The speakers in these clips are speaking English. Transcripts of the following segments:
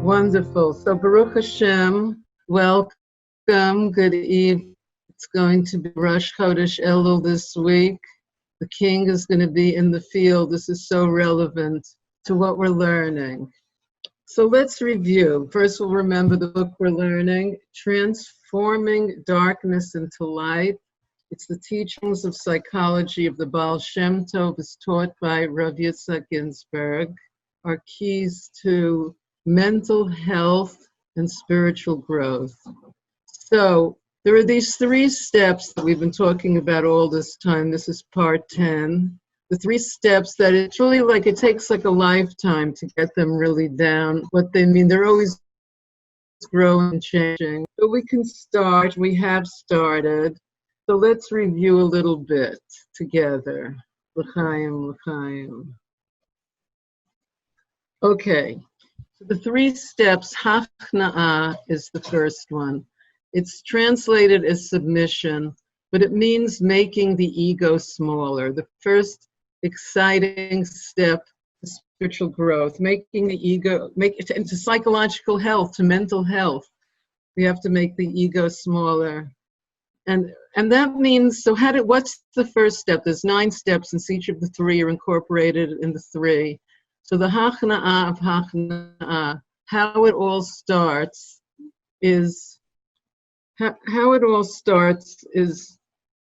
Wonderful. So Baruch Hashem, welcome, good evening. It's going to be Rosh Chodesh Elul this week. The king is going to be in the field. This is so relevant to what we're learning. So let's review. First, we'll remember the book we're learning, Transforming Darkness into Light. It's the teachings of psychology of the Baal Shem Tov, is taught by Rav Yitzchak Ginzburg, are keys to mental health and spiritual growth. So there are these 3 steps that we've been talking about all this time. This is part 10. The 3 steps that it's really like, it takes like a lifetime to get them really down. What they mean, they're always growing and changing. But we can start, we have started. So let's review a little bit together. L'chaim, l'chaim. Okay, so the 3 steps, hachna'ah is the first one. It's translated as submission, but it means making the ego smaller. The first exciting step to spiritual growth, making the ego, make it into psychological health, to mental health. We have to make the ego smaller. And that means, so what's the first step? There's 9 steps, and each of the 3 are incorporated in the 3. So the hachna'ah of hachna'ah, how it all starts is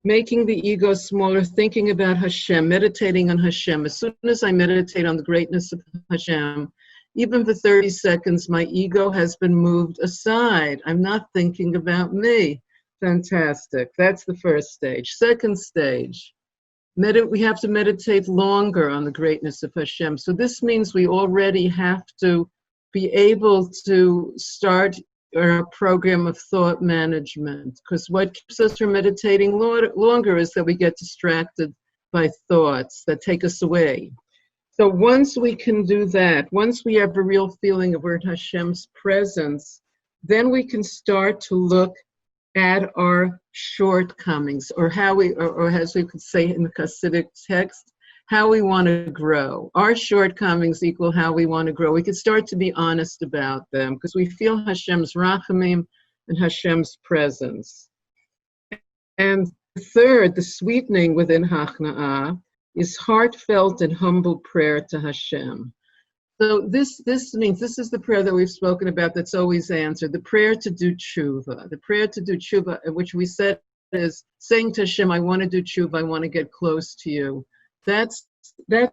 making the ego smaller, thinking about Hashem, meditating on Hashem. As soon as I meditate on the greatness of Hashem, even for 30 seconds, my ego has been moved aside. I'm not thinking about me. Fantastic. That's the first stage. Second stage, we have to meditate longer on the greatness of Hashem. So this means we already have to be able to start our program of thought management, because what keeps us from meditating longer is that we get distracted by thoughts that take us away. So once we can do that, once we have a real feeling of we're in Hashem's presence, then we can start to look at our shortcomings, or or as we could say in the Hasidic text, how we want to grow. Our shortcomings equal how we want to grow. We can start to be honest about them because we feel Hashem's rachamim and Hashem's presence. And third, the sweetening within hachna'ah is heartfelt and humble prayer to Hashem. So this means, this is the prayer that we've spoken about that's always answered, the prayer to do tshuva. The prayer to do tshuva, which we said is saying to Hashem, I want to do tshuva, I want to get close to you. That's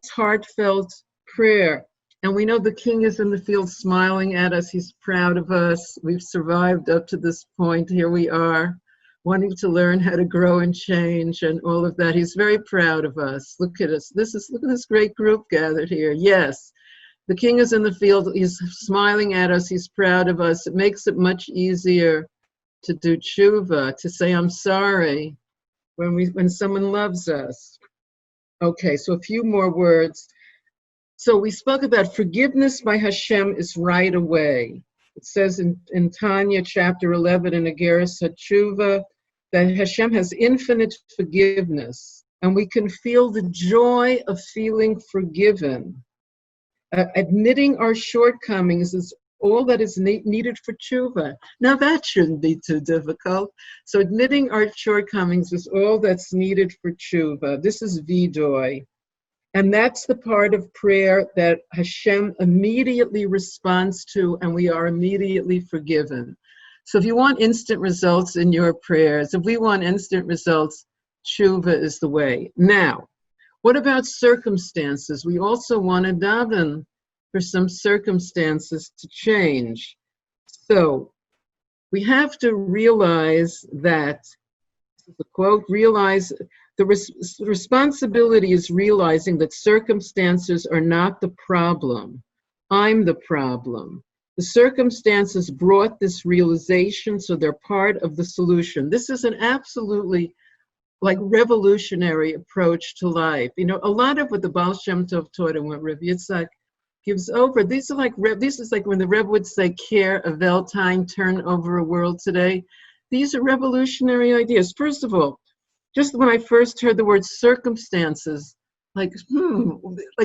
heartfelt prayer. And we know the king is in the field smiling at us. He's proud of us. We've survived up to this point. Here we are, wanting to learn how to grow and change and all of that. He's very proud of us. Look at us. Look at this great group gathered here. Yes. The king is in the field, he's smiling at us, he's proud of us. It makes it much easier to do tshuva, to say I'm sorry when someone loves us. Okay, so a few more words. So we spoke about forgiveness by Hashem is right away. It says in Tanya chapter 11 in Ageres HaTshuva that Hashem has infinite forgiveness, and we can feel the joy of feeling forgiven. Admitting our shortcomings is all that is needed for tshuva. Now that shouldn't be too difficult. So admitting our shortcomings is all that's needed for tshuva. This is vidoy. And that's the part of prayer that Hashem immediately responds to, and we are immediately forgiven. So if you want instant results in your prayers, if we want instant results, tshuva is the way. Now, what about circumstances? We also want to daven for some circumstances to change. So we have to realize that, the quote, realize the responsibility is realizing that circumstances are not the problem. I'm the problem. The circumstances brought this realization, so they're part of the solution. This is an absolutely revolutionary approach to life. You know, a lot of what the Baal Shem Tov taught and what Rav Yitzchak gives over, this is like when the Rebbe would say, care, avel, time, turn over a world today. These are revolutionary ideas. First of all, just when I first heard the word circumstances, like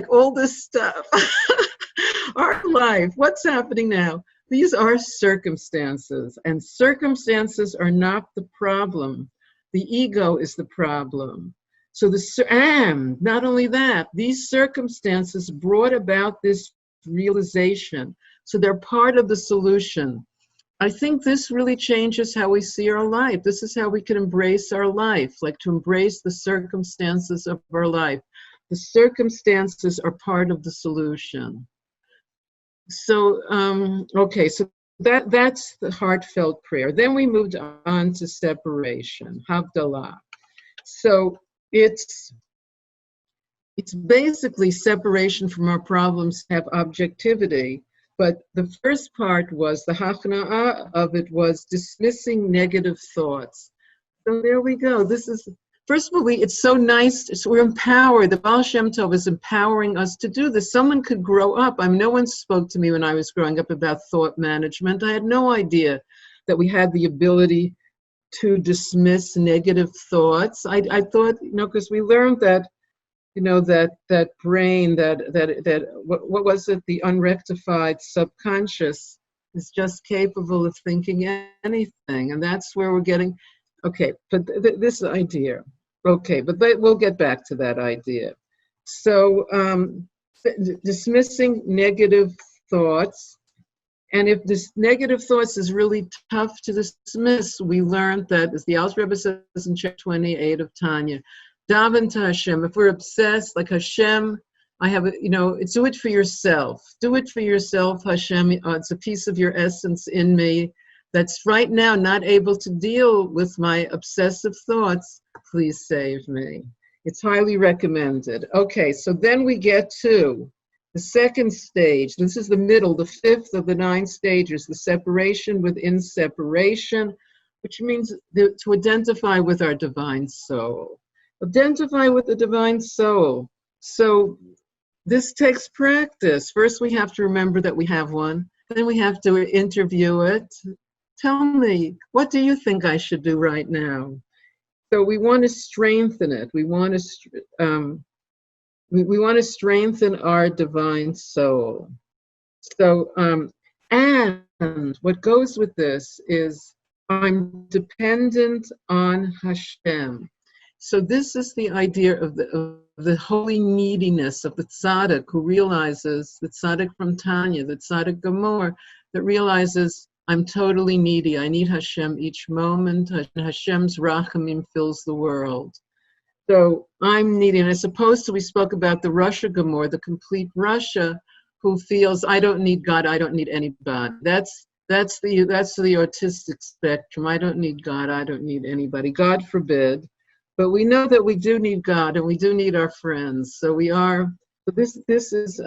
all this stuff, our life, what's happening now? These are circumstances, and circumstances are not the problem. The ego is the problem. So and not only that, these circumstances brought about this realization. So they're part of the solution. I think this really changes how we see our life. This is how we can embrace our life, like to embrace the circumstances of our life. The circumstances are part of the solution. So, okay, so that's the heartfelt prayer. Then we moved on to separation, Havdalah. So it's basically separation from our problems have objectivity. But the first part was, the hachna'ah of it was dismissing negative thoughts. So there we go. This is, first of all, it's so nice. We're empowered. The Baal Shem Tov is empowering us to do this. Someone could grow up. I mean, no one spoke to me when I was growing up about thought management. I had no idea that we had the ability to dismiss negative thoughts. I thought, because we learned that, that brain, what was it? The unrectified subconscious is just capable of thinking anything. And that's where we're getting, okay, but this idea, okay, but we'll get back to that idea. So dismissing negative thoughts, and if this negative thoughts is really tough to dismiss, we learned that, as the Alter Rebbe says in chapter 28 of Tanya, daven to Hashem. If we're obsessed, like Hashem, it's do it for yourself. Do it for yourself, Hashem. It's a piece of your essence in me that's right now not able to deal with my obsessive thoughts. Please save me. It's highly recommended. Okay, so then we get to the second stage. This is the middle, the fifth of the 9 stages, the separation within separation, which means to identify with our divine soul. Identify with the divine soul. So this takes practice. First, we have to remember that we have one. Then we have to interview it. Tell me, what do you think I should do right now? So we want to strengthen it. We want to strengthen our divine soul. So, and what goes with this is I'm dependent on Hashem. So this is the idea of the holy neediness of the tzaddik who realizes, the tzaddik from Tanya, the tzaddik Gamor, that realizes I'm totally needy. I need Hashem each moment. Hashem's rachamim fills the world. So I'm needy. And as opposed to, we spoke about the Russia Gamor, the complete Russia, who feels I don't need God, I don't need anybody. That's the autistic spectrum. I don't need God, I don't need anybody. God forbid. But we know that we do need God and we do need our friends. So this is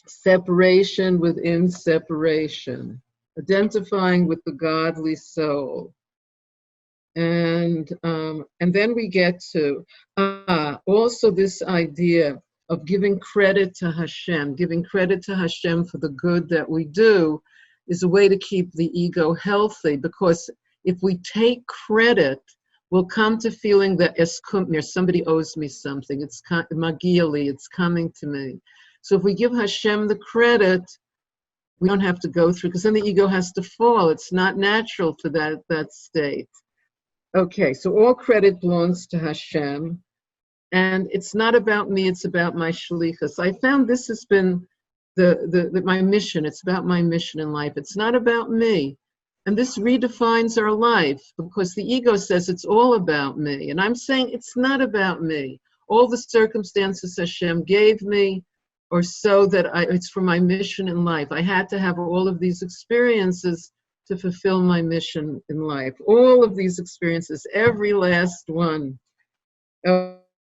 separation within separation, identifying with the godly soul. And then we get to also this idea of giving credit to Hashem. Giving credit to Hashem for the good that we do is a way to keep the ego healthy, because if we take credit, we'll come to feeling that somebody owes me something. It's magili, it's coming to me. So if we give Hashem the credit, we don't have to go through, because then the ego has to fall. It's not natural for that state. Okay, so all credit belongs to Hashem, and it's not about me, it's about my shlichus. I found this has been my mission. It's about my mission in life. It's not about me. And this redefines our life, because the ego says it's all about me. And I'm saying it's not about me. All the circumstances Hashem gave me are so that it's for my mission in life. I had to have all of these experiences to fulfill my mission in life. All of these experiences, every last one.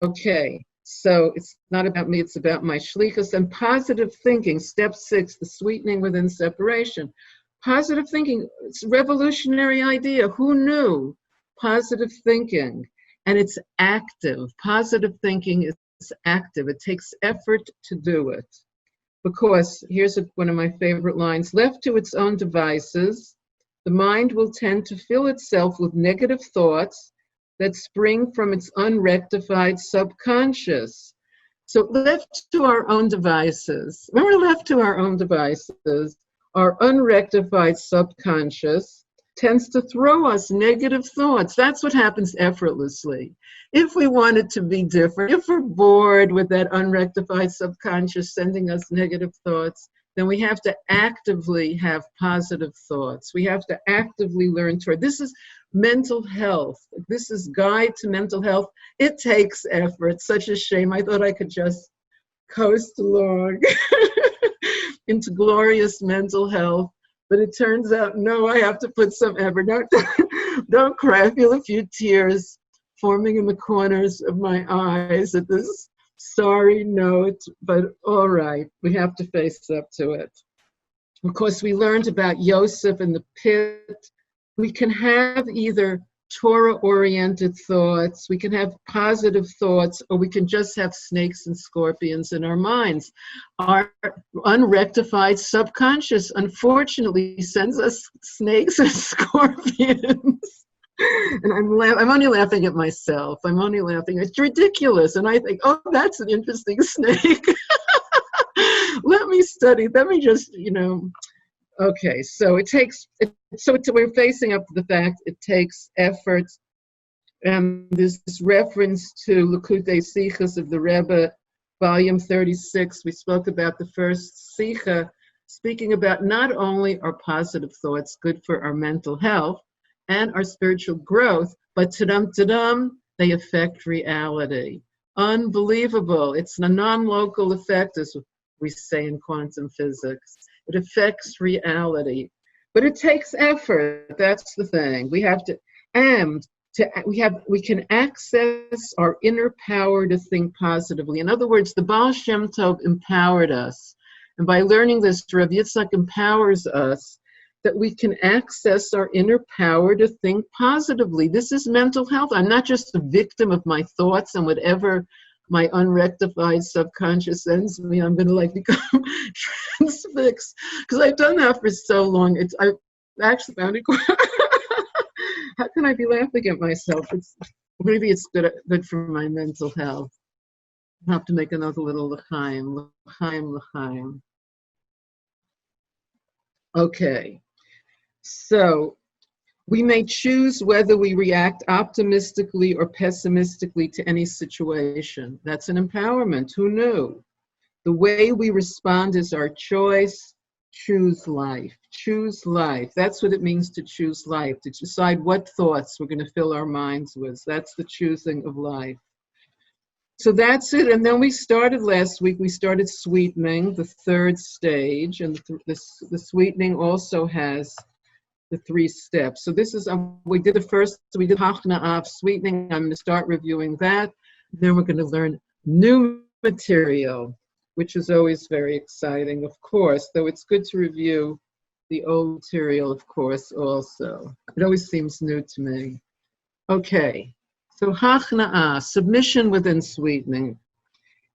Okay, so it's not about me, it's about my shlichus. And positive thinking, step 6, the sweetening within separation. Positive thinking, it's a revolutionary idea. Who knew? Positive thinking. And it's active. Positive thinking is active. It takes effort to do it. Because, here's one of my favorite lines, left to its own devices, the mind will tend to fill itself with negative thoughts that spring from its unrectified subconscious. So left to our own devices, when we're left to our own devices, our unrectified subconscious tends to throw us negative thoughts. That's what happens effortlessly. If we want it to be different, if we're bored with that unrectified subconscious sending us negative thoughts, then we have to actively have positive thoughts. We have to actively learn toward. This is mental health. This is guide to mental health. It takes effort. Such a shame. I thought I could just coast along into glorious mental health. But it turns out, no, I have to put some effort. Don't cry. I feel a few tears forming in the corners of my eyes at this sorry note, but all right, we have to face up to it. Of course, we learned about Yosef in the pit. We can have either Torah-oriented thoughts, we can have positive thoughts, or we can just have snakes and scorpions in our minds. Our unrectified subconscious, unfortunately, sends us snakes and scorpions. And I'm only laughing at myself. I'm only laughing. It's ridiculous. And I think, oh, that's an interesting snake. Let me study. Let me just, Okay, so we're facing up to the fact it takes effort. There's this reference to Likutei Sichos of the Rebbe, volume 36. We spoke about the first Sicha, speaking about not only are positive thoughts good for our mental health and our spiritual growth, but they affect reality. Unbelievable. It's a non-local effect, as we say in quantum physics. It affects reality, but it takes effort. That's the thing. We have to, we can access our inner power to think positively. In other words, the Baal Shem Tov empowered us, and by learning this, Rabbi Yitzchak empowers us that we can access our inner power to think positively. This is mental health. I'm not just a victim of my thoughts and whatever my unrectified subconscious sends me. I'm going to become transfixed, because I've done that for so long. I actually found it quite how can I be laughing at myself? Maybe it's good for my mental health. I'll have to make another little l'chaim. Okay, so we may choose whether we react optimistically or pessimistically to any situation. That's an empowerment. Who knew? The way we respond is our choice. Choose life. Choose life. That's what it means to choose life, to decide what thoughts we're going to fill our minds with. That's the choosing of life. So that's it. And then we started last week, we started sweetening, the third stage. And the sweetening also has the 3 steps. So this is, we did Hachna'ah, sweetening. I'm going to start reviewing that. Then we're going to learn new material, which is always very exciting, of course, though it's good to review the old material, of course, also. It always seems new to me. Okay, so Hachna'ah, submission within sweetening,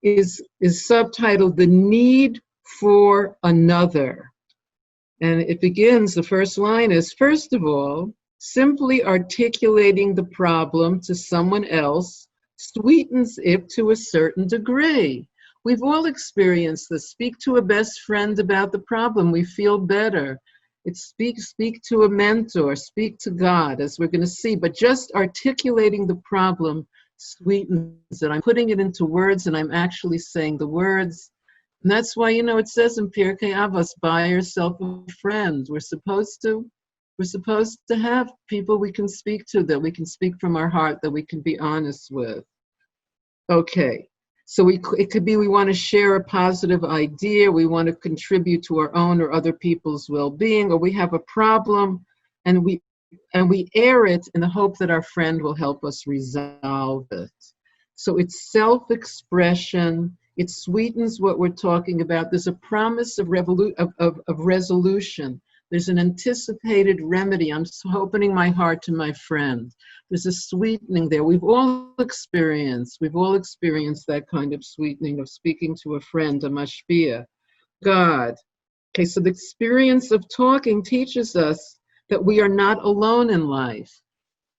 is subtitled The Need for Another. And it begins, the first line is, first of all, simply articulating the problem to someone else sweetens it to a certain degree. We've all experienced this. Speak to a best friend about the problem. We feel better. It's speak to a mentor, speak to God, as we're going to see. But just articulating the problem sweetens it. I'm putting it into words, and I'm actually saying the words. And that's why, it says in Pirkei Avos, buy yourself a friend. We're supposed to have people we can speak to, that we can speak from our heart, that we can be honest with. Okay, so it could be we want to share a positive idea, we want to contribute to our own or other people's well-being, or we have a problem, and we air it in the hope that our friend will help us resolve it. So it's self-expression. It sweetens what we're talking about. There's a promise of resolution. There's an anticipated remedy. I'm opening my heart to my friend. There's a sweetening there. We've all experienced that kind of sweetening of speaking to a friend, a mashpia, God. Okay, so the experience of talking teaches us that we are not alone in life.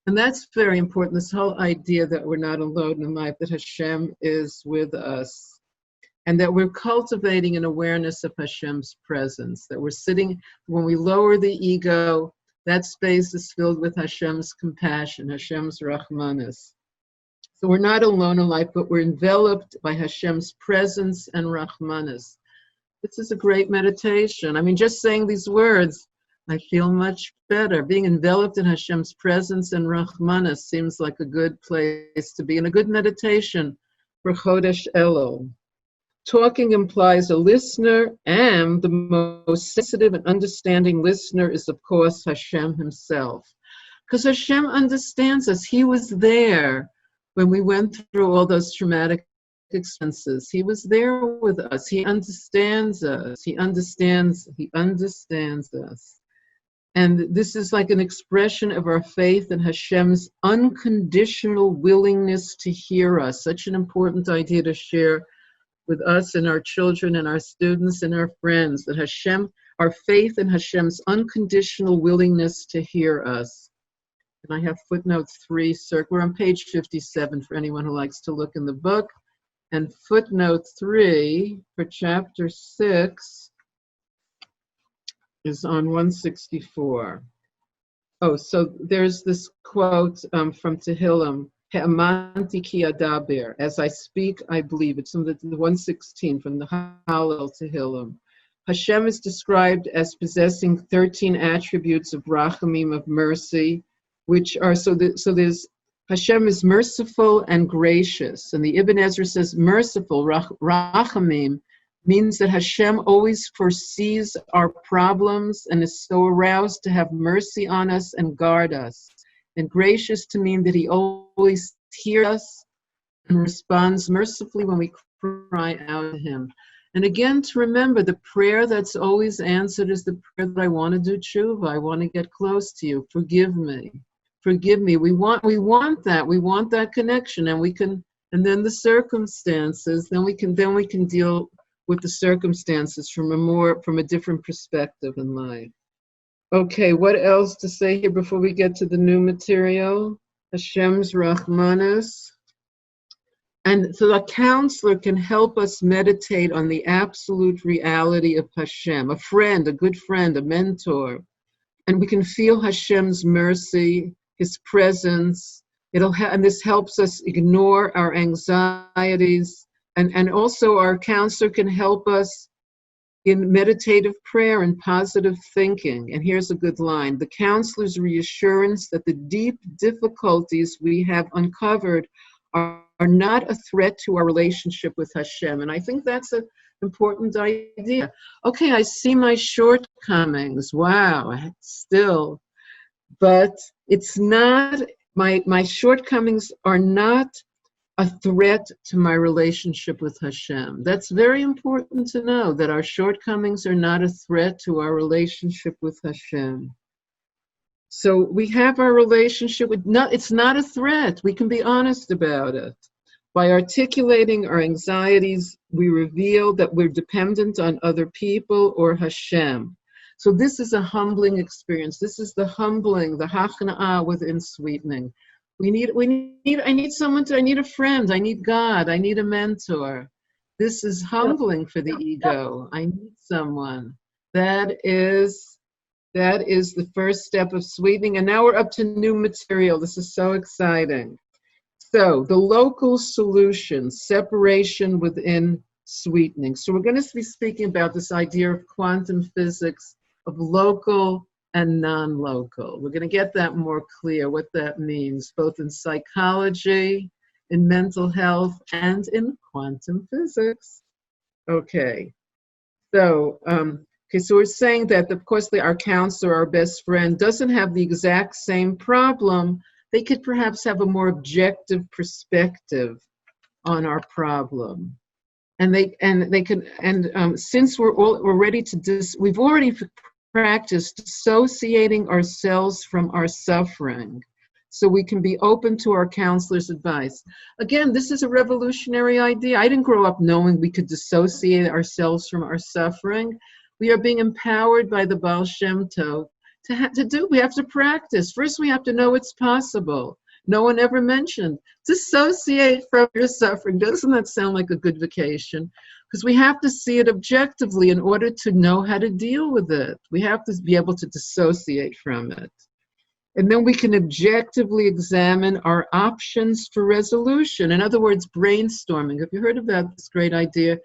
And that's very important, this whole idea that we're not alone in life, that Hashem is with us. and that we're cultivating an awareness of Hashem's presence, that we're sitting, when we lower the ego, that space is filled with Hashem's compassion, Hashem's Rahmanis. So we're not alone in life, but we're enveloped by Hashem's presence and Rahmanis. This is a great meditation. I mean, just saying these words, I feel much better. Being enveloped in Hashem's presence and Rahmanis seems like a good place to be, and a good meditation for Chodesh Elul. Talking implies a listener, and the most sensitive and understanding listener is, of course, Hashem himself. Because Hashem understands us. He was there when we went through all those traumatic experiences. He was there with us. He understands us. He understands us. And this is like an expression of our faith in Hashem's unconditional willingness to hear us. Such an important idea to share with us and our children and our students and our friends, that Hashem, our faith in Hashem's unconditional willingness to hear us. And I have footnote 3, we're on page 57 for anyone who likes to look in the book. And footnote 3 for chapter 6 is on 164. Oh, so there's this quote from Tehillim, Ha'amanti ki adaber, as I speak, I believe. It's from the 116 from the Hallel Tehillim. Hashem is described as possessing 13 attributes of rachamim, of mercy, which are, so there's, Hashem is merciful and gracious. And the Ibn Ezra says merciful, rachamim, means that Hashem always foresees our problems and is so aroused to have mercy on us and guard us. And gracious to mean that he always hears us and responds mercifully when we cry out to him. And again, to remember, the prayer that's always answered is the prayer that I want to do tshuva. I want to get close to you. Forgive me. Forgive me. We want that. We want that connection, and we can. And then the circumstances. Then we can deal with the circumstances from a different perspective in life. Okay, what else to say here before we get to the new material? Hashem's Rahmanis. And so a counselor can help us meditate on the absolute reality of Hashem, a friend, a good friend, a mentor. And we can feel Hashem's mercy, his presence. And this helps us ignore our anxieties. And also our counselor can help us in meditative prayer and positive thinking. And here's a good line. The counselor's reassurance that the deep difficulties we have uncovered are not a threat to our relationship with Hashem. And I think that's an important idea. Okay, I see my shortcomings. Wow, still. But it's not, my shortcomings are not a threat to my relationship with Hashem. That's very important to know, that our shortcomings are not a threat to our relationship with Hashem. So we have our relationship with, it's not a threat. We can be honest about it. By articulating our anxieties, we reveal that we're dependent on other people or Hashem. So this is a humbling experience. This is the humbling, the hachna'ah within sweetening. I need a friend, I need God, I need a mentor. This is humbling for the ego. I need someone. That is the first step of sweetening. And now we're up to new material. This is so exciting. So the local solution, separation within sweetening. So we're going to be speaking about this idea of quantum physics, of local and non-local. We're going to get that more clear, what that means, both in psychology, in mental health, and in quantum physics. Okay. So, so we're saying that, of course, our counselor, our best friend, doesn't have the exact same problem. They could perhaps have a more objective perspective on our problem. And since we're ready to we've already practiced dissociating ourselves from our suffering, so we can be open to our counselor's advice. Again, this is a revolutionary idea. I didn't grow up knowing we could dissociate ourselves from our suffering. We are being empowered by the Baal Shem Tov to do. We have to practice. First, we have to know it's possible. no one ever mentioned. Dissociate from your suffering. Doesn't that sound like a good vacation? Because we have to see it objectively in order to know how to deal with it. We have to be able to dissociate from it. And then we can objectively examine our options for resolution. In other words, brainstorming. Have you heard about this great idea?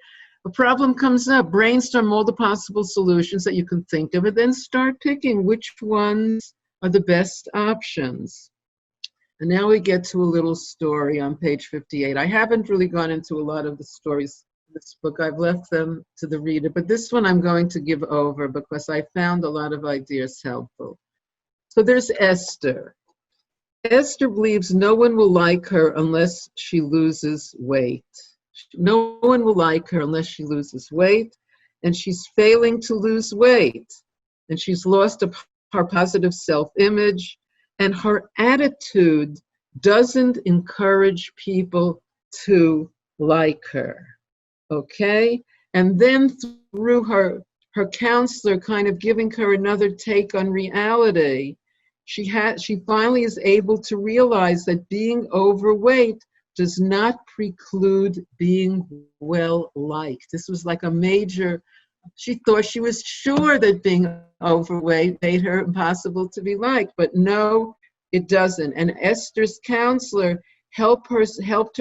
A problem comes up, brainstorm all the possible solutions that you can think of, and then start picking which ones are the best options. And now we get to a little story on page 58. I haven't really gone into a lot of the stories in this book. I've left them to the reader, but this one I'm going to give over because I found a lot of ideas helpful. So there's Esther. Esther believes no one will like her unless she loses weight. No one will like her unless she loses weight, and she's failing to lose weight. And she's lost her positive self-image, and her attitude doesn't encourage people to like her, okay? And then through her counselor kind of giving her another take on reality, she finally is able to realize that being overweight does not preclude being well-liked. This was like a major, she thought, she was sure that being overweight made her impossible to be liked, but no, it doesn't. And Esther's counselor helped her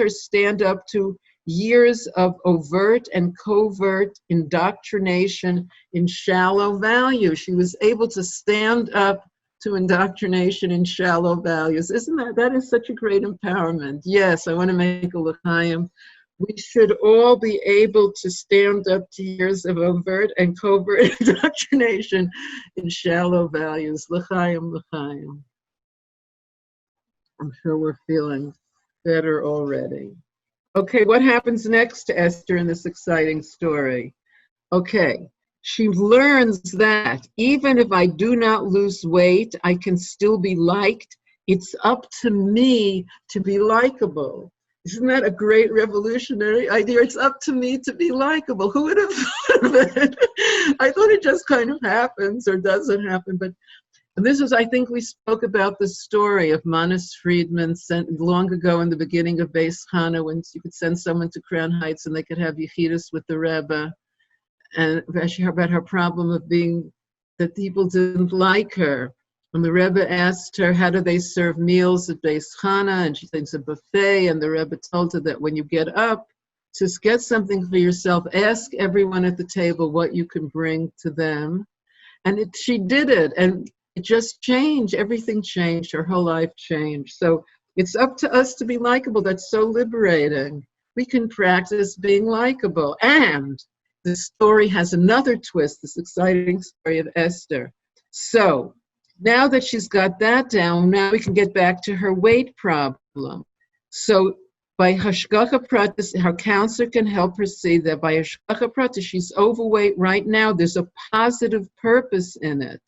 stand up to years of overt and covert indoctrination in shallow values. She was able to stand up to indoctrination in shallow values. That is such a great empowerment. Yes, I want to make a l'chaim. We should all be able to stand up to years of overt and covert indoctrination in shallow values. L'chaim, l'chaim. I'm sure we're feeling better already. Okay, what happens next to Esther in this exciting story? Okay. She learns that even if I do not lose weight, I can still be liked. It's up to me to be likable. Isn't that a great revolutionary idea? It's up to me to be likable. Who would have thought of it? I thought it just kind of happens or doesn't happen. But and this is, I think we spoke about the story of Manis Friedman sent long ago in the beginning of Beis Chana, when you could send someone to Crown Heights and they could have Yechidus with the Rebbe. And she heard about her problem of being that people didn't like her. And the Rebbe asked her, how do they serve meals at Beis Chana? And she thinks a buffet. And the Rebbe told her that when you get up to get something for yourself, ask everyone at the table what you can bring to them. And she did it. And it just changed. Everything changed. Her whole life changed. So it's up to us to be likable. That's so liberating. We can practice being likable. And the story has another twist, this exciting story of Esther. So now that she's got that down, now we can get back to her weight problem. So by Hashgacha Pratis, her counselor can help her see that by Hashgacha Pratis, she's overweight right now. There's a positive purpose in it.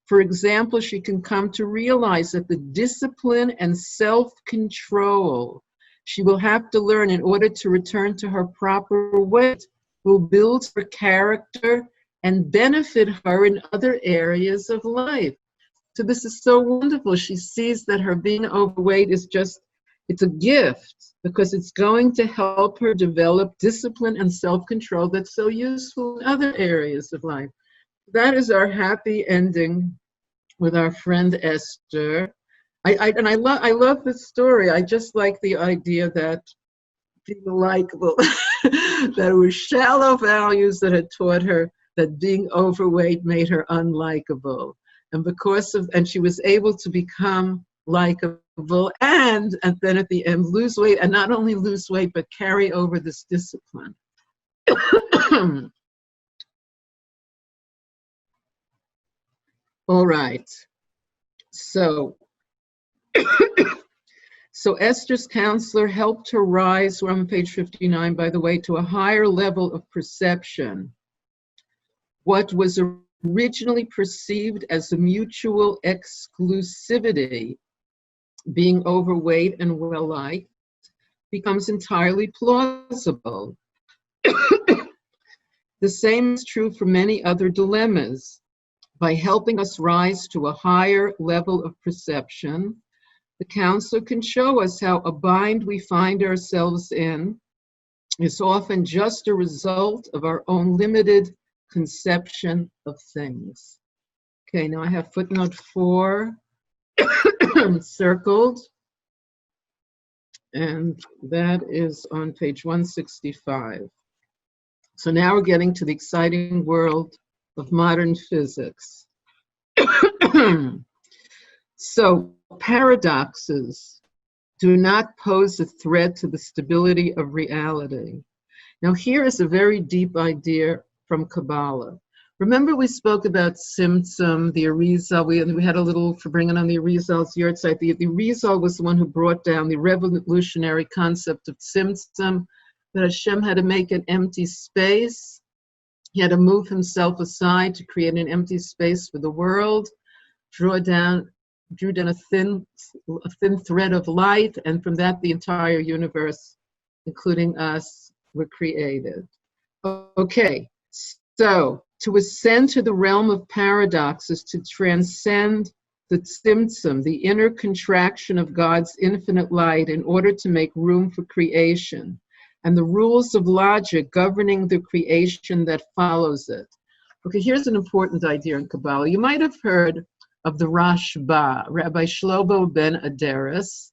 For example, she can come to realize that the discipline and self-control she will have to learn in order to return to her proper weight will build her character and benefit her in other areas of life. So this is so wonderful. She sees that her being overweight is it's a gift because it's going to help her develop discipline and self-control that's so useful in other areas of life. That is our happy ending with our friend Esther. I love this story. I just like the idea that being likable, that it was shallow values that had taught her that being overweight made her unlikable. And she was able to become likable and then at the end lose weight, and not only lose weight, but carry over this discipline. All right. So Esther's counselor helped her rise, we're on page 59, by the way, to a higher level of perception. What was originally perceived as a mutual exclusivity, being overweight and well-liked, becomes entirely plausible. The same is true for many other dilemmas. By helping us rise to a higher level of perception, The counselor can show us how a bind we find ourselves in is often just a result of our own limited conception of things. Okay, now I have footnote 4 circled, and that is on page 165. So now we're getting to the exciting world of modern physics. So paradoxes do not pose a threat to the stability of reality. Now here is a very deep idea from Kabbalah. Remember we spoke about Tzimtzum, the Arizal, we had a little for bringing on the Arizal's yahrzeit. The Arizal was the one who brought down the revolutionary concept of Tzimtzum, that Hashem had to make an empty space. He had to move himself aside to create an empty space for the world, drew down a thin thread of light, and from that the entire universe, including us, were created. Okay, so to ascend to the realm of paradoxes, to transcend the tzimtzum, the inner contraction of God's infinite light, in order to make room for creation, and the rules of logic governing the creation that follows it. Okay, here's an important idea in Kabbalah. You might have heard of the Rabbi, Rabbi Shlomo ben Aderes.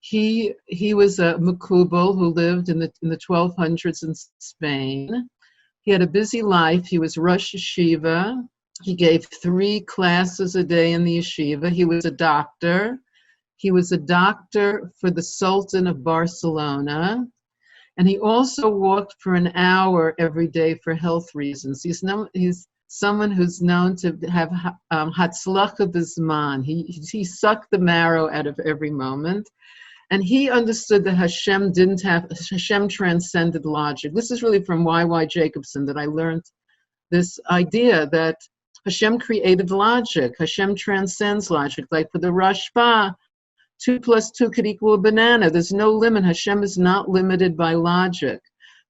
He was a Makubal who lived in the 1200s in Spain. He had a busy life. He was Rosh Yeshiva. He gave 3 classes a day in the yeshiva. He was a doctor. He was a doctor for the Sultan of Barcelona. And he also walked for an hour every day for health reasons. He's someone who's known to have hatzlacha b'zman. He sucked the marrow out of every moment. And he understood that Hashem transcended logic. This is really from Y.Y. Jacobson that I learned this idea that Hashem created logic. Hashem transcends logic. Like for the Rashba, 2 + 2 could equal a banana. There's no limit. Hashem is not limited by logic.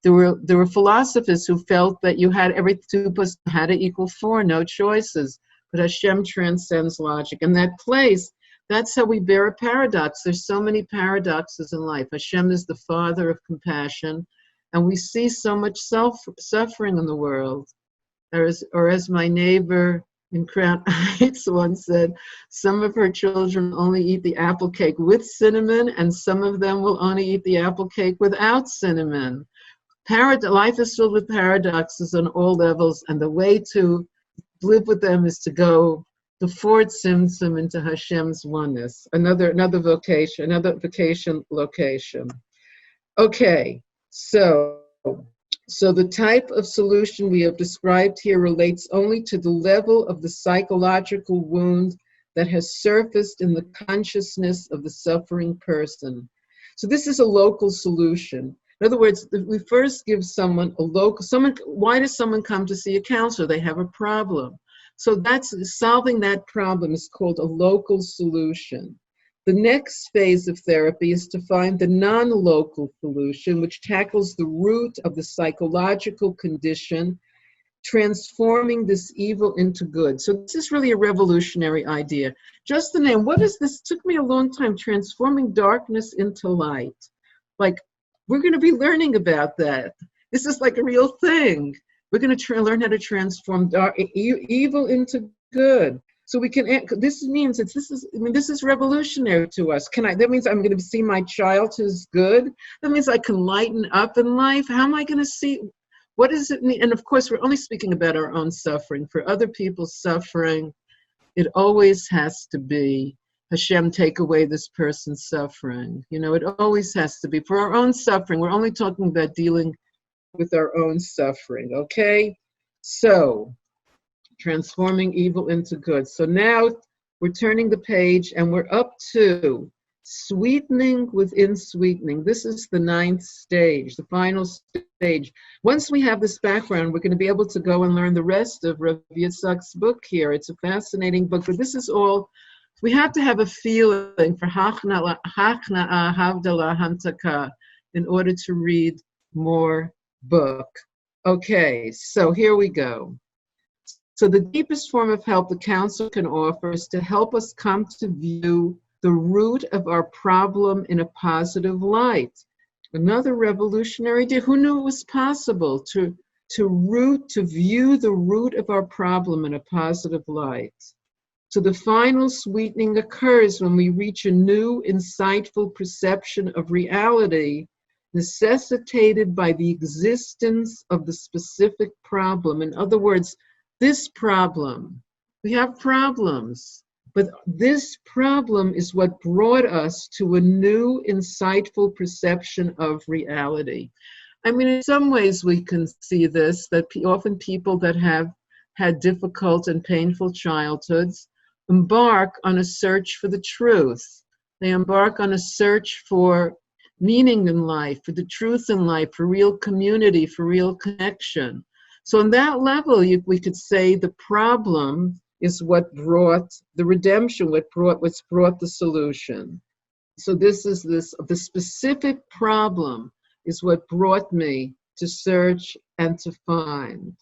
There were philosophers who felt that you had every 2 + had to equal 4, no choices. But Hashem transcends logic. And that place, that's how we bear a paradox. There's so many paradoxes in life. Hashem is the Father of compassion, and we see so much suffering in the world. Or as my neighbor in Crown Heights once said, some of her children only eat the apple cake with cinnamon, and some of them will only eat the apple cake without cinnamon. Life is filled with paradoxes on all levels, and the way to live with them is to go before Tzimtzum into Hashem's oneness. Another vacation location. Okay, so the type of solution we have described here relates only to the level of the psychological wound that has surfaced in the consciousness of the suffering person. So this is a local solution. In other words, we first give someone why does someone come to see a counselor? They have a problem. So that's solving that problem is called a local solution. The next phase of therapy is to find the non-local solution, which tackles the root of the psychological condition, transforming this evil into good. So this is really a revolutionary idea. Just the name, what is this? It took me a long time, transforming darkness into light. Like, we're going to be learning about that. This is like a real thing. We're going to learn how to transform evil into good. So we can. This means this is revolutionary to us. That means I'm going to see my child who's good. That means I can lighten up in life. How am I going to see? What does it mean? And of course, we're only speaking about our own suffering. For other people's suffering, it always has to be Hashem, take away this person's suffering. You know, it always has to be. For our own suffering, we're only talking about dealing with our own suffering, okay? So, transforming evil into good. So now we're turning the page and we're up to sweetening within sweetening. This is the 9th stage, the final stage. Once we have this background, we're going to be able to go and learn the rest of Rabbi Yitzchak's book here. It's a fascinating book, but this is all, we have to have a feeling for Hachna'a, Havdalah, Hamtaka in order to read more book. Okay, so here we go. So the deepest form of help the counselor can offer is to help us come to view the root of our problem in a positive light. Another revolutionary idea. Who knew it was possible to view the root of our problem in a positive light? So the final sweetening occurs when we reach a new, insightful perception of reality, necessitated by the existence of the specific problem. In other words, this problem, we have problems, but this problem is what brought us to a new, insightful perception of reality. I mean, in some ways we can see this, that often people that have had difficult and painful childhoods embark on a search for the truth. They embark on a search for meaning in life, for the truth in life, for real community, for real connection. So on that level, we could say the problem is what brought the redemption, what's brought the solution. So the specific problem is what brought me to search and to find.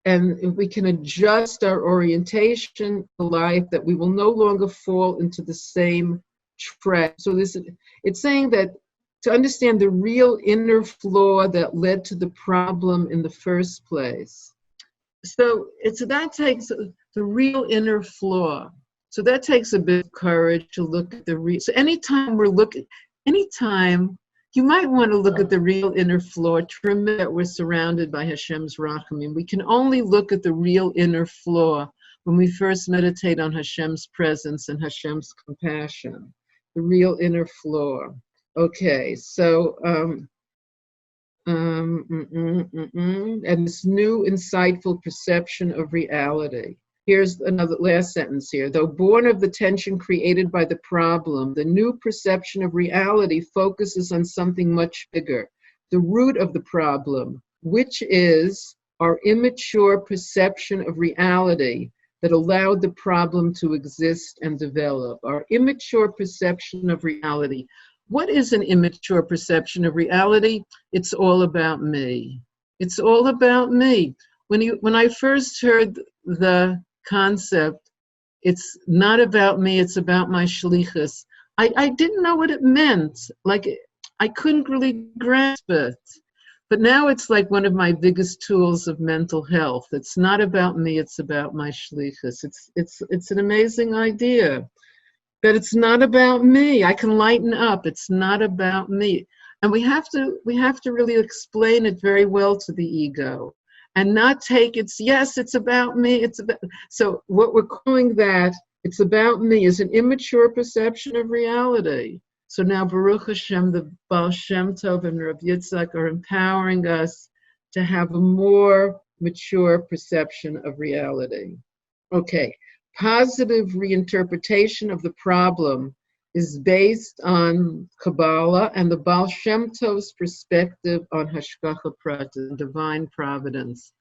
And if we can adjust our orientation to life, that we will no longer fall into the same trap. So it's saying that to understand the real inner flaw that led to the problem in the first place. So that takes the real inner flaw. So that takes a bit of courage to look at the real. So anytime you might want to look at the real inner flaw, to remember that we're surrounded by Hashem's rachamim. We can only look at the real inner flaw when we first meditate on Hashem's presence and Hashem's compassion. The real inner flaw. Okay, so and this new insightful perception of reality. Here's another last sentence here. Though born of the tension created by the problem, the new perception of reality focuses on something much bigger, the root of the problem, which is our immature perception of reality that allowed the problem to exist and develop. Our immature perception of reality. What is an immature perception of reality? It's all about me. It's all about me. When I first heard the concept, it's not about me, it's about my shlichus, I didn't know what it meant. Like, I couldn't really grasp it. But now it's like one of my biggest tools of mental health. It's not about me, it's about my shlichus. It's an amazing idea. That it's not about me. I can lighten up. It's not about me. And we have to really explain it very well to the ego and not take it's about me. So what we're calling that, it's about me, is an immature perception of reality. So now Baruch Hashem, the Baal Shem Tov and Rabbi Yitzchak are empowering us to have a more mature perception of reality. Okay. Positive reinterpretation of the problem is based on Kabbalah and the Baal Shem Tov's perspective on Hashgacha Pratis, divine providence.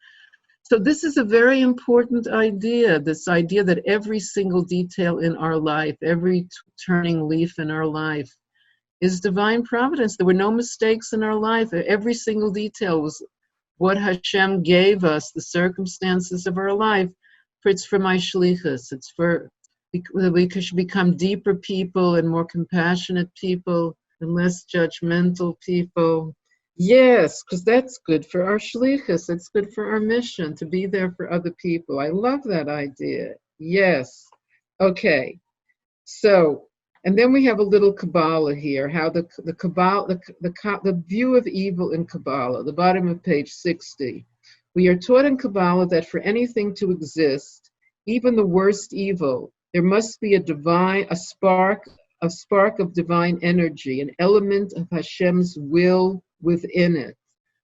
So this is a very important idea, this idea that every single detail in our life, every turning leaf in our life is divine providence. There were no mistakes in our life. Every single detail was what Hashem gave us, the circumstances of our life. It's for my shlichus. It's for we should become deeper people and more compassionate people and less judgmental people. Yes, because that's good for our shlichus. It's good for our mission to be there for other people. I love that idea. Yes. Okay. So, and then we have a little Kabbalah here. How the Kabbalah, the view of evil in Kabbalah, the bottom of page 60. We are taught in Kabbalah that for anything to exist, even the worst evil, there must be a spark of divine energy, an element of Hashem's will within it.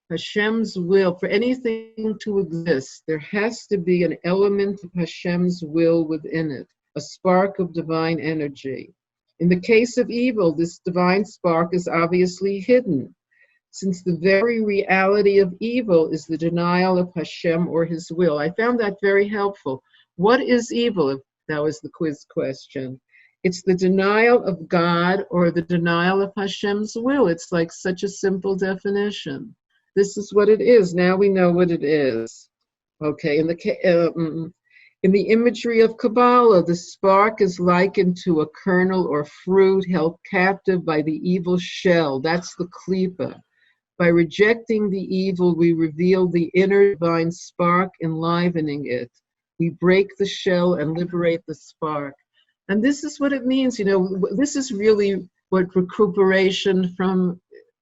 Hashem's will, for anything to exist, there has to be an element of Hashem's will within it, a spark of divine energy. In the case of evil, this divine spark is obviously hidden, since the very reality of evil is the denial of Hashem or His will. I found that very helpful. What is evil? If that was the quiz question. It's the denial of God or the denial of Hashem's will. It's like such a simple definition. This is what it is. Now we know what it is. Okay. In the imagery of Kabbalah, the spark is likened to a kernel or fruit held captive by the evil shell. That's the klipa. By rejecting the evil, we reveal the inner divine spark, enlivening it. We break the shell and liberate the spark. And this is what it means, this is really what recuperation from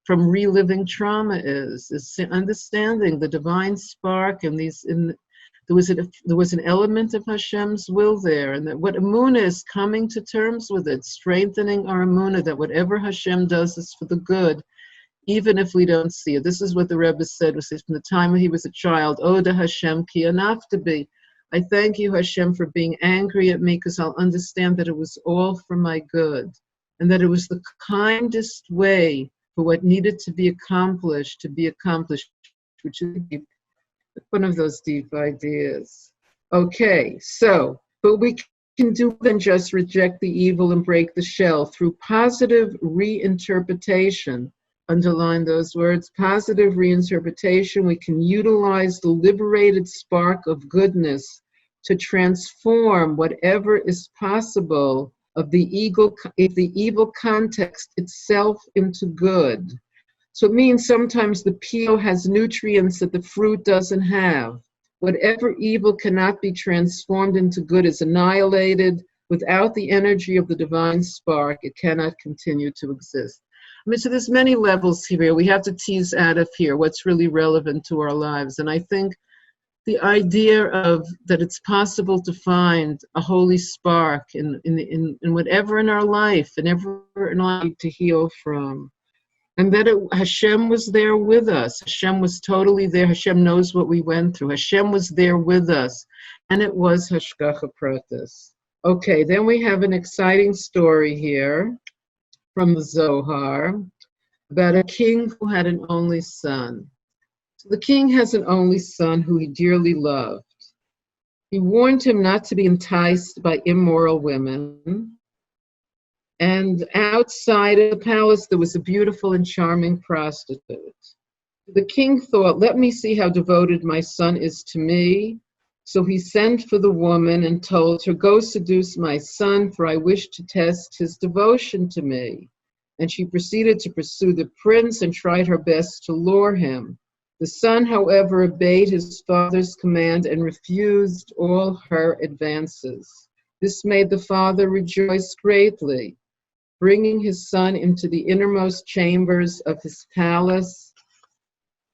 reliving trauma is understanding the divine spark and there was an element of Hashem's will there, and that what Emunah is coming to terms with it, strengthening our Emunah, that whatever Hashem does is for the good, even if we don't see it. This is what the Rebbe said, was from the time when he was a child, Oda Hashem ki anaftabi. I thank you, Hashem, for being angry at me, because I'll understand that it was all for my good, and that it was the kindest way for what needed to be accomplished, which is one of those deep ideas. Okay, but we can do more than just reject the evil and break the shell through positive reinterpretation. Underline those words, positive reinterpretation. We can utilize the liberated spark of goodness to transform whatever is possible of the evil context itself into good. So it means sometimes the peel has nutrients that the fruit doesn't have. Whatever evil cannot be transformed into good is annihilated. Without the energy of the divine spark, it cannot continue to exist. So there's many levels here. We have to tease out of here what's really relevant to our lives. And I think the idea of that it's possible to find a holy spark in whatever in our life, and ever in our life to heal from. And that Hashem was there with us. Hashem was totally there. Hashem knows what we went through. Hashem was there with us. And it was Hashgacha Pratis. Okay, then we have an exciting story here from the Zohar about a king who had an only son. So the king has an only son who he dearly loved. He warned him not to be enticed by immoral women. And outside of the palace, there was a beautiful and charming prostitute. The king thought, let me see how devoted my son is to me. So he sent for the woman and told her, go seduce my son, for I wish to test his devotion to me. And she proceeded to pursue the prince and tried her best to lure him. The son, however, obeyed his father's command and refused all her advances. This made the father rejoice greatly. Bringing his son into the innermost chambers of his palace,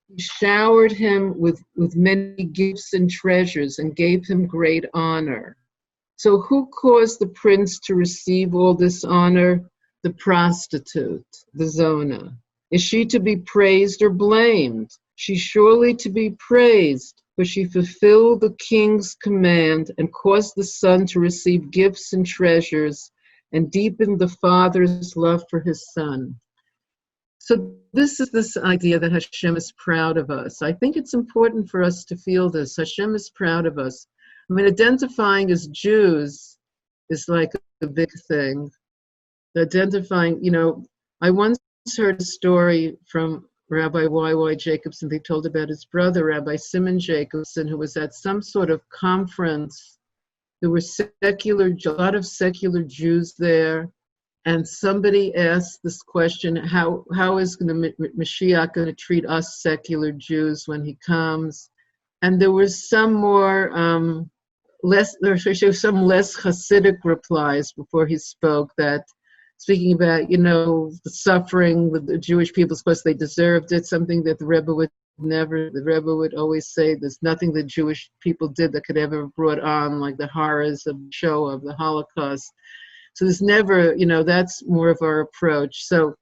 he showered him with many gifts and treasures and gave him great honor. So who caused the prince to receive all this honor? The prostitute, the Zona. Is she to be praised or blamed? She's surely to be praised, for she fulfilled the king's command and caused the son to receive gifts and treasures and deepened the father's love for his son. So this is this idea that Hashem is proud of us. I think it's important for us to feel this. Hashem is proud of us. I mean, identifying as Jews is like a big thing. Identifying, I once heard a story from Rabbi Y.Y. Jacobson. They told about his brother, Rabbi Simon Jacobson, who was at some sort of conference. There were a lot of secular Jews there, and somebody asked this question: How is Mashiach going to treat us secular Jews when he comes? And there was some less Hasidic replies before he spoke, that speaking about the suffering with the Jewish people, because they deserved it, something that the Rebbe would always say, there's nothing the Jewish people did that could ever have brought on like the horrors of the show of the Holocaust. So there's never, that's more of our approach. So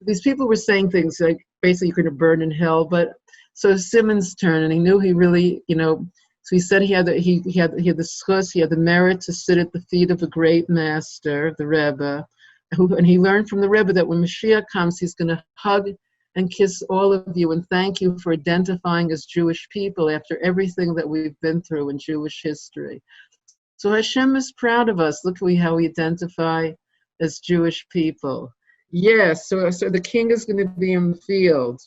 these people were saying things like, basically you're going to burn in hell. But so Simon's turn, and he knew he really, so he said he had the schus, he had the merit to sit at the feet of a great master, the Rebbe, and he learned from the Rebbe that when Mashiach comes, he's going to hug and kiss all of you and thank you for identifying as Jewish people after everything that we've been through in Jewish history. So Hashem is proud of us. Look at how we identify as Jewish people. Yes, so the king is going to be in the field.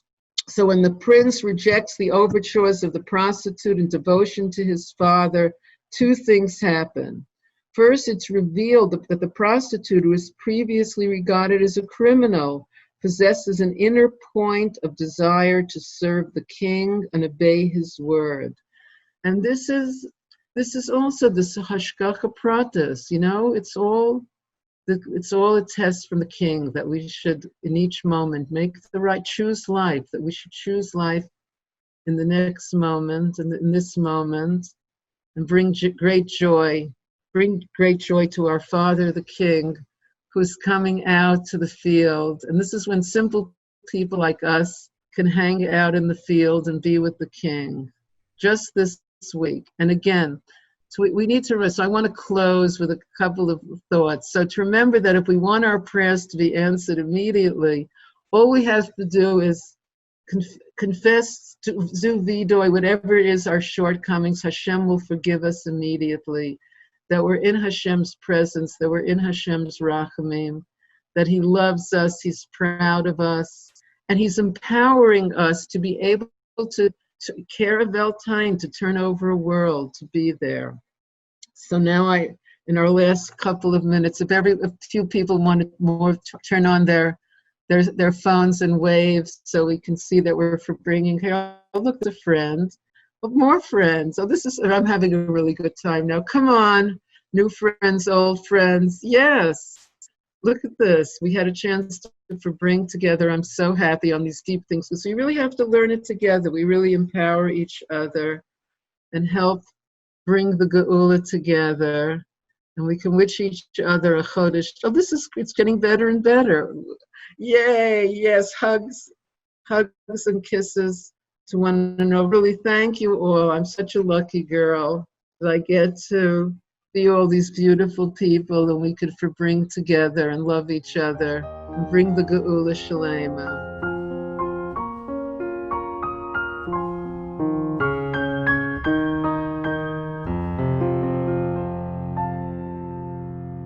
So when the prince rejects the overtures of the prostitute in devotion to his father, two things happen. First, it's revealed that the prostitute, who was previously regarded as a criminal, possesses an inner point of desire to serve the king and obey his word. And this is also this hashgacha pratis, it's all a test from the king that we should, in each moment, choose life, that we should choose life in the next moment, and in this moment, and bring great joy to our Father, the King, who's coming out to the field. And this is when simple people like us can hang out in the field and be with the King, just this week. And again, so we need to rest. So I want to close with a couple of thoughts. So to remember that if we want our prayers to be answered immediately, all we have to do is confess to zu vidoy, whatever is our shortcomings. Hashem will forgive us immediately. That we're in Hashem's presence, that we're in Hashem's rachamim, that He loves us, He's proud of us, and He's empowering us to be able to care about time, to turn over a world, to be there. So now in our last couple of minutes, if a few people want to more turn on their phones and waves so we can see that we're bringing here. Oh, look, a friend. But more friends. Oh, I'm having a really good time now. Come on, new friends, old friends. Yes, look at this. We had a chance to bring together. I'm so happy on these deep things, because we really have to learn it together. We really empower each other and help bring the geula together. And we can wish each other a chodesh. Oh, it's getting better and better. Yay, yes, hugs and kisses to one another. Really, thank you all. I'm such a lucky girl that I get to be all these beautiful people, and we could bring together and love each other and bring the geula shalema.